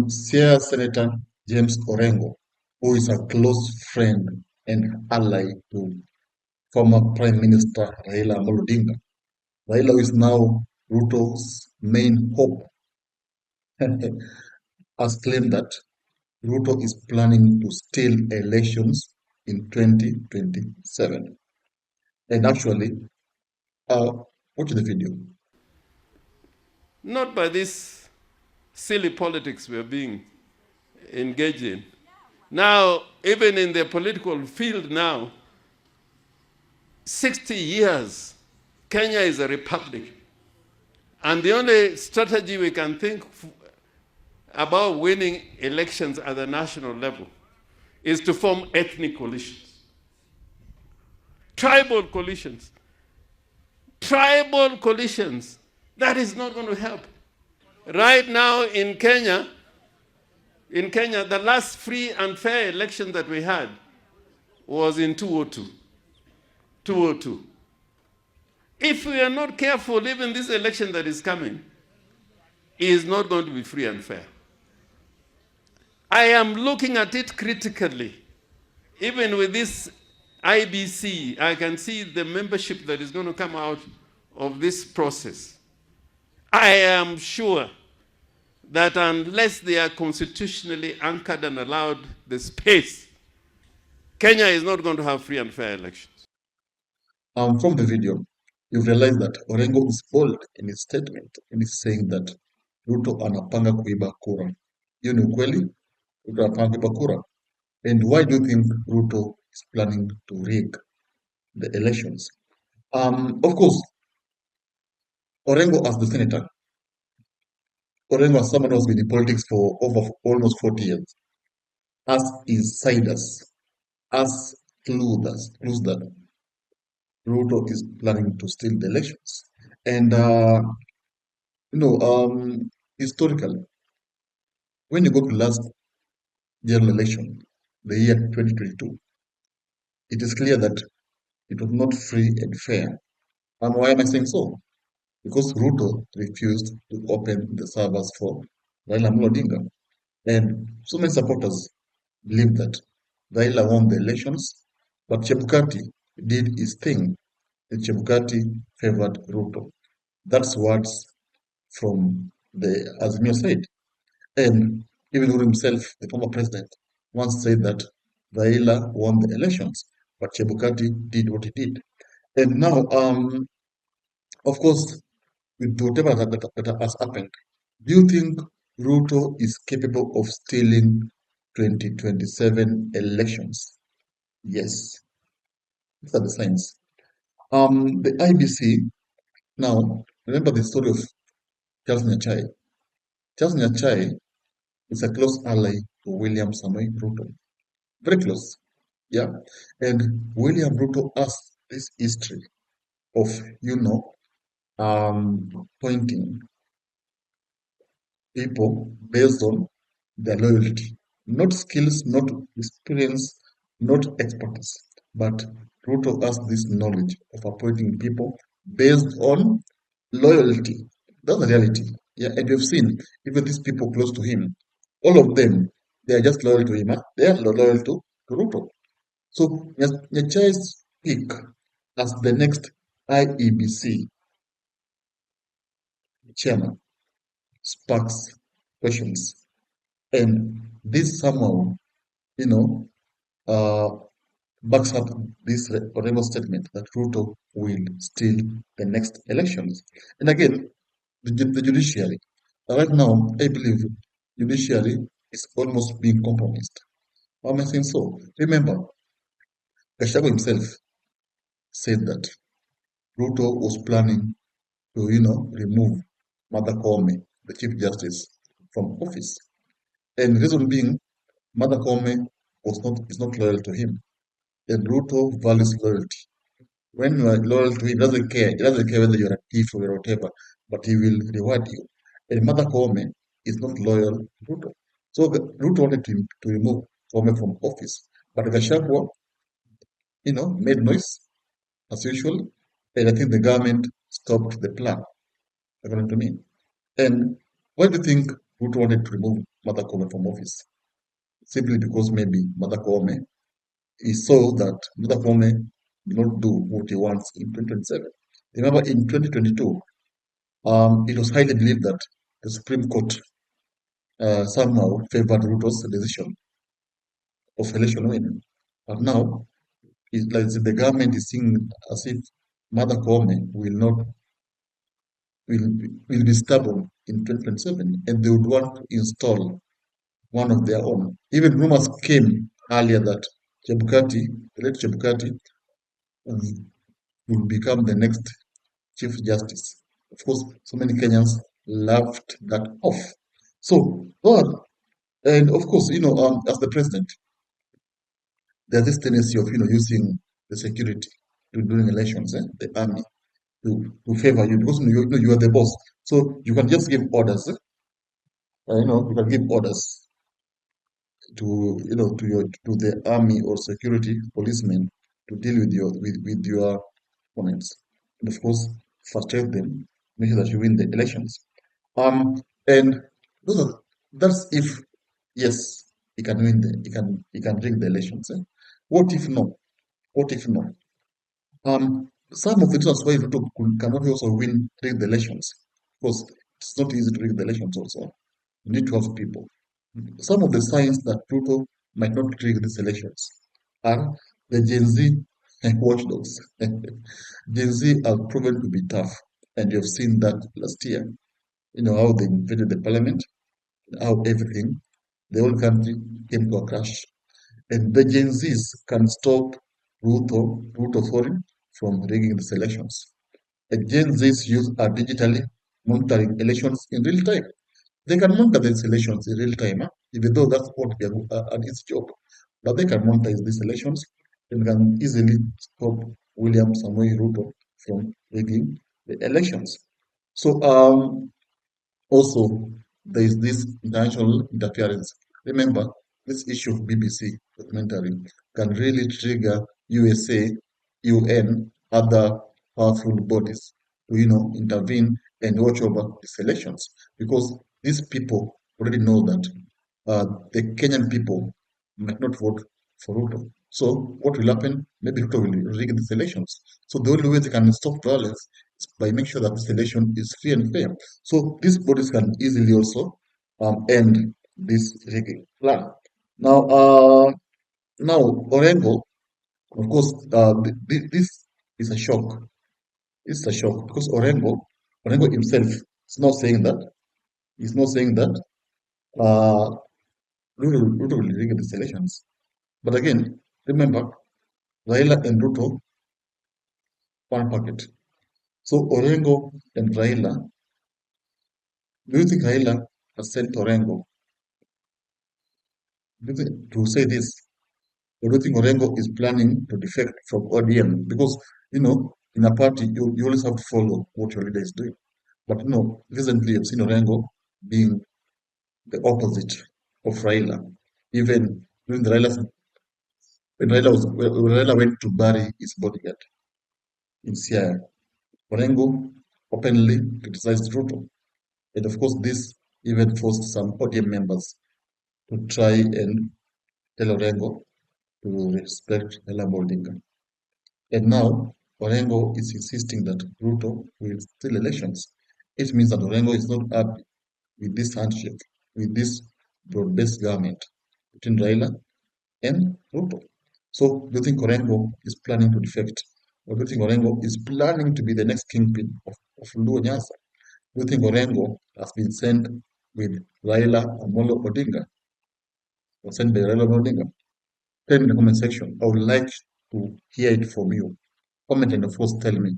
Siaya Senator James Orengo, who is a close friend and ally to former Prime Minister Raila Odinga. Raila is now Ruto's main hope, has claimed that Ruto is planning to steal elections in 2027. And actually, uh, watch the video. Not by this silly politics we're being engaged in. Now, even in the political field now, 60 years, Kenya is a republic. And the only strategy we can think about winning elections at the national level is to form ethnic coalitions, tribal coalitions. Tribal coalitions. That is not going to help. Right now in Kenya, the last free and fair election that we had was in 2002. 2002. If we are not careful, even this election that is coming is not going to be free and fair. I am looking at it critically. Even with this IBC, I can see the membership that is going to come out of this process. I am sure that unless they are constitutionally anchored and allowed the space, Kenya is not going to have free and fair elections. From the video, you realize that Orengo is bold in his statement, and he's saying that Ruto anapanga kuiba kura. Hiyo ni ukweli, Ruto anapanga kuiba kura. And why do you think Ruto is planning to rig the elections? Of course, Orengo as the senator, Orengo as someone who has been in politics for over almost 40 years, as insiders, as clues that Ruto is planning to steal the elections. And, historically, when you go to last general election, the year 2022, it is clear that it was not free and fair. And why am I saying so? Because Ruto refused to open the servers for Raila Odinga. And so many supporters believe that Raila won the elections, but Chebukati did his thing. And Chebukati favored Ruto. That's words from the Azimio side. And even Ruto himself, the former president, once said that Raila won the elections, but Chebukati did what he did. And now, of course, with whatever that has happened, do you think Ruto is capable of stealing 2027 elections? Yes. These are the signs. The IBC, now, remember the story of Charles Nyachai. Charles Nyachai is a close ally to William Samoei Ruto. Very close. Yeah. And William Ruto has this history of, pointing people based on their loyalty. Not skills, not experience, not expertise. But Ruto has this knowledge of appointing people based on loyalty. That's the reality. Yeah, and you've seen even these people close to him, all of them, they are just loyal to him. They are loyal to Ruto. So Nyachai's pick as the next IEBC chairman sparks questions. And this somehow, you know, uh, backs up this Orengo statement that Ruto will steal the next elections. And again, the judiciary. Right now, I believe judiciary is almost being compromised. Why am I saying so? Remember, Gachagua himself said that Ruto was planning to, remove Mother Koome, the Chief Justice, from office. And the reason being, Mother Koome is not loyal to him. And Ruto values loyalty. When you are loyal to him, he doesn't care. He doesn't care whether you're a thief or whatever, but he will reward you. And Mother Koome is not loyal to Ruto. So Ruto wanted to remove Koome from office. But Gachagua, made noise as usual. And I think the government stopped the plan, according to me. And why do you think Ruto wanted to remove Martha Koome from office simply because maybe Martha Koome, he saw that Martha Koome did not do what he wants in 2027. Remember, in 2022, it was highly believed that the Supreme Court somehow favored Ruto's decision of election winning. But now, it's like the government is seeing as if Martha Koome will, will be stubborn in 2027 and they would want to install one of their own. Even rumors came earlier that Chebukati, the late Chebukati, will become the next Chief Justice. Of course, so many Kenyans laughed that off. So, and of course, as the president, there's this tendency of using the security during elections, the army, to favor you because you are the boss. So you can just give orders. You can give orders to the army or security policemen to deal with your opponents, and of course frustrate them, make sure that you win the elections. And those are, that's if yes, he can rig the elections. What if no? What if no? Some of the reasons why Ruto cannot also rig the elections, because it's not easy to rig the elections also. You need to have people. Some of the signs that Ruto might not rig these elections are the Gen Z watchdogs. Gen Z are proven to be tough, and you've seen that last year. How they invaded the parliament, how everything, the whole country came to a crash. And the Gen Zs can stop Ruto foreign from rigging these elections. The Gen Zs use are digitally monitoring elections in real time. They can monitor these elections in real time, even though that's what be an easy job. But they can monitor these elections and can easily stop William Samoei Ruto from rigging the elections. So also, there is this international interference. Remember, this issue of BBC documentary can really trigger USA, UN, other powerful bodies to, intervene and watch over these elections because these people already know that the Kenyan people might not vote for Ruto. So what will happen? Maybe Ruto will rig these elections. So the only way they can stop violence is by making sure that this election is free and fair. So these bodies can easily also end this rigging plan. Now Orengo, of course, this is a shock. It's a shock because Orengo himself is not saying that. He's not saying that uh, Ruto will rig these elections. But again, remember, Raila and Ruto, one packet. So Orengo and Raila, do you think Raila has sent Orengo to say this? Or do you think Orengo is planning to defect from ODM? Because, in a party, you always have to follow what your leader is doing. But recently I've seen Orengo being the opposite of Raila. Even during when Raila went to bury his bodyguard in Siaya, Orengo openly criticized Ruto. And of course, this even forced some ODM members to try and tell Orengo to respect Raila Odinga. And now Orengo is insisting that Ruto will steal elections. It means that Orengo is not happy with this handshake, with this broad-based government between Raila and Ruto. So do you think Orengo is planning to defect? Or do you think Orengo is planning to be the next kingpin of Luo Nyasa? Do you think Orengo has been sent with Raila Amolo Odinga? Or sent by Raila Amolo Odinga? Tell me in the comment section. I would like to hear it from you. Comment and of course tell me